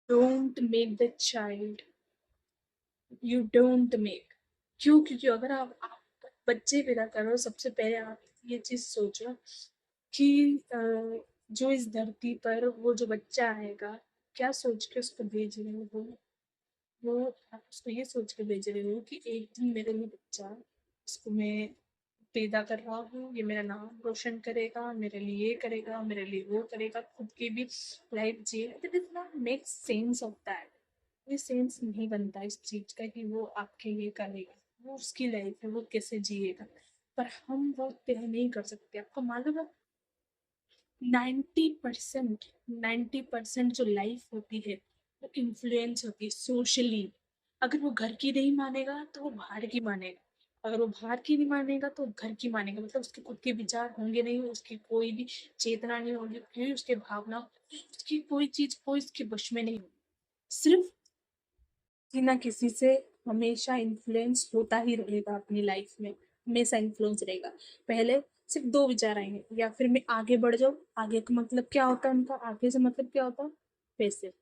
Don't make the child, you don't make. क्यों? क्योंकि अगर आप बच्चे पैदा कर रहे हो, सबसे पहले आप ये चीज सोचो कि जो इस धरती पर वो जो बच्चा आएगा, क्या सोच के उसको भेज रहे हो वो आप उसको ये सोच के भेज रहे हो कि एक दिन मेरे लिए बच्चा, उसको मैं पैदा कर रहा हूँ, ये मेरा नाम रोशन करेगा, मेरे लिए ये करेगा, मेरे लिए वो करेगा, खुद की भी लाइफ जिए। It is not make sense of that. ये सेंस नहीं बनता इस चीज का कि वो आपके लिए करेगा, वो उसकी लाइफ है, वो कैसे जिएगा। पर हम वो तय नहीं कर सकते। आपको मालूम है 90%, 90% जो लाइफ होती है वो इन्फ्लुएंस होती है सोशली। अगर वो घर की नहीं मानेगा तो वो बाहर की मानेगा, अगर वो बाहर की नहीं मानेगा तो घर की मानेगा। मतलब उसके खुद के विचार होंगे नहीं, उसकी कोई भी चेतना नहीं होगी, फिर उसके भावना, उसकी कोई चीज कोई उसके वश में नहीं होगी। सिर्फ किसी ना किसी से हमेशा इन्फ्लुएंस होता ही रहेगा अपनी लाइफ में, हमेशा इन्फ्लुएंस रहेगा। पहले सिर्फ दो विचार आएंगे, या फिर मैं आगे बढ़ जाऊँ। आगे का मतलब क्या होता है उनका? आगे से मतलब क्या होता है? पैसे।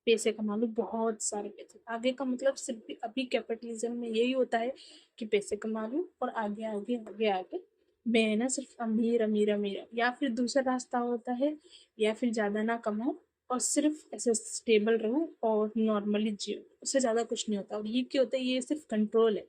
पैसे कमा लो, बहुत सारे पैसे। आगे का मतलब सिर्फ अभी कैपिटलिज्म में यही होता है कि पैसे कमा लूँ और आगे आगे आगे आगे मैं ना सिर्फ अमीर अमीर अमीर। या फिर दूसरा रास्ता होता है, या फिर ज्यादा ना कमाओ और सिर्फ ऐसे स्टेबल रहो और नॉर्मली जियो, उससे ज़्यादा कुछ नहीं होता। और ये क्या होता है? ये सिर्फ कंट्रोल है।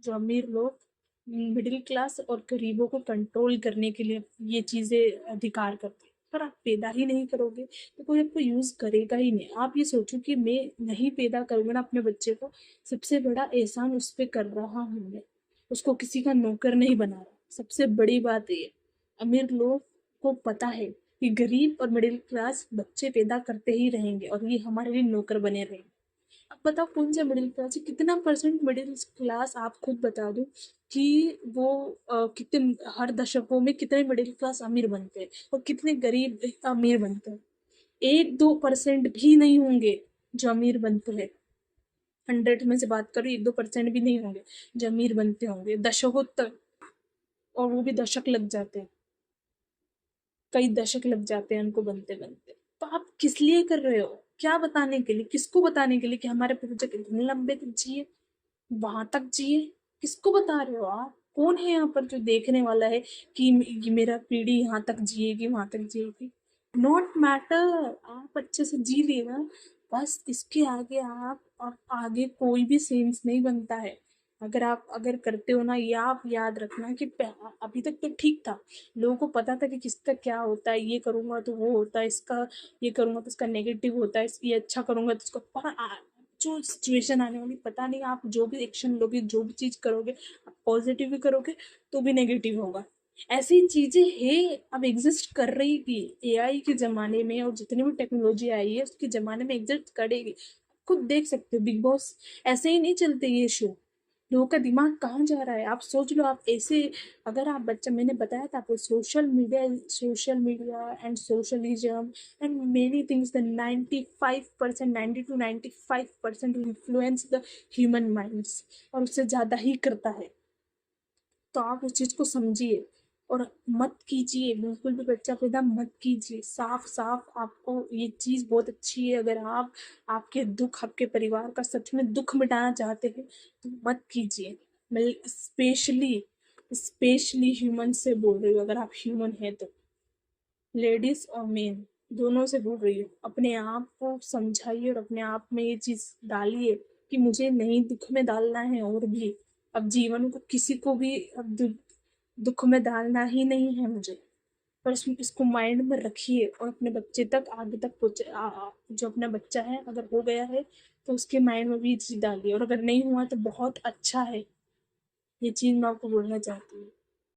जो अमीर लोग मिडिल क्लास और गरीबों को कंट्रोल करने के लिए ये चीज़ें अधिकार करते हैं। पर आप पैदा ही नहीं करोगे तो कोई आपको यूज़ करेगा ही नहीं। आप ये सोचो कि मैं नहीं पैदा करूँगा ना अपने बच्चे को, सबसे बड़ा एहसान उस पर कर रहा हूँ मैं, उसको किसी का नौकर नहीं बना रहा। सबसे बड़ी बात ये, अमीर लोग को पता है कि गरीब और मिडिल क्लास बच्चे पैदा करते ही रहेंगे और ये हमारे लिए नौकर बने रहेंगे। अब बताओ कौन सा मिडिल क्लास है? कितना परसेंट मिडिल क्लास? आप खुद बता दो कि वो कितने, हर दशकों में कितने मिडिल क्लास अमीर बनते हैं और कितने गरीब अमीर बनते हैं? 1-2% भी नहीं होंगे जो अमीर बनते हैं। 100 में से बात करो, 1-2% भी नहीं होंगे जो अमीर बनते होंगे दशकों तक। और वो भी दशक लग जाते हैं, कई दशक लग जाते हैं उनको बनते बनते। तो आप किस लिए कर रहे हो? क्या बताने के लिए? किसको बताने के लिए कि हमारे पूर्वज इतने लंबे तक जिए, वहां तक जिए? किसको बता रहे हो आप? कौन है यहाँ पर जो देखने वाला है कि ये मेरा पीढ़ी यहाँ तक जिएगी, वहां तक जिएगी? नॉट मैटर, आप अच्छे से जी लेना, बस। इसके आगे आप और आगे कोई भी सेंस नहीं बनता है। अगर आप अगर करते हो ना, ये आप याद रखना कि अभी तक तो ठीक था, लोगों को पता था कि किसका क्या होता है, ये करूंगा तो वो होता है, इसका ये करूंगा तो इसका नेगेटिव होता है, ये अच्छा करूंगा तो इसका। पर जो सिचुएशन आने वाली पता नहीं, आप जो भी एक्शन लोगे, जो भी चीज करोगे, आप पॉजिटिव भी करोगे तो भी नेगेटिव होगा। ऐसी चीजें हैं, अब एग्जिस्ट कर रही थी एआई के जमाने में, और जितनी भी टेक्नोलॉजी आई है उसके जमाने में एग्जिस्ट करेगी। खुद देख सकते हो बिग बॉस, ऐसे ही नहीं चलते ये शो। लोगों का दिमाग कहाँ जा रहा है आप सोच लो। आप ऐसे, अगर आप बच्चा, मैंने बताया था आपको, social media and socialism and many things, the 95%, 90 to 95% influence the human minds, और उससे ज़्यादा ही करता है। तो आप उस चीज़ को समझिए और मत कीजिए, बिल्कुल भी बच्चा पैदा मत कीजिए। साफ साफ आपको ये चीज़ बहुत अच्छी है, अगर आप आपके दुख, आपके परिवार का सच में दुख मिटाना चाहते हैं तो मत कीजिए। मैं स्पेशली स्पेशली ह्यूमन से बोल रही हूँ, अगर आप ह्यूमन हैं तो, लेडीज और मेन दोनों से बोल रही हूँ। अपने आप को समझाइए और अपने आप में ये चीज़ डालिए कि मुझे नहीं दुख में डालना है, और भी अब जीवन को किसी को भी अब दुख में डालना ही नहीं है मुझे। पर इसको माइंड में रखिए और अपने बच्चे तक आगे तक पहुँचे। जो अपना बच्चा है अगर हो गया है तो उसके माइंड में भी ये चीज़ डालिए, और अगर नहीं हुआ तो बहुत अच्छा है। ये चीज़ मैं आपको बोलना चाहती हूँ।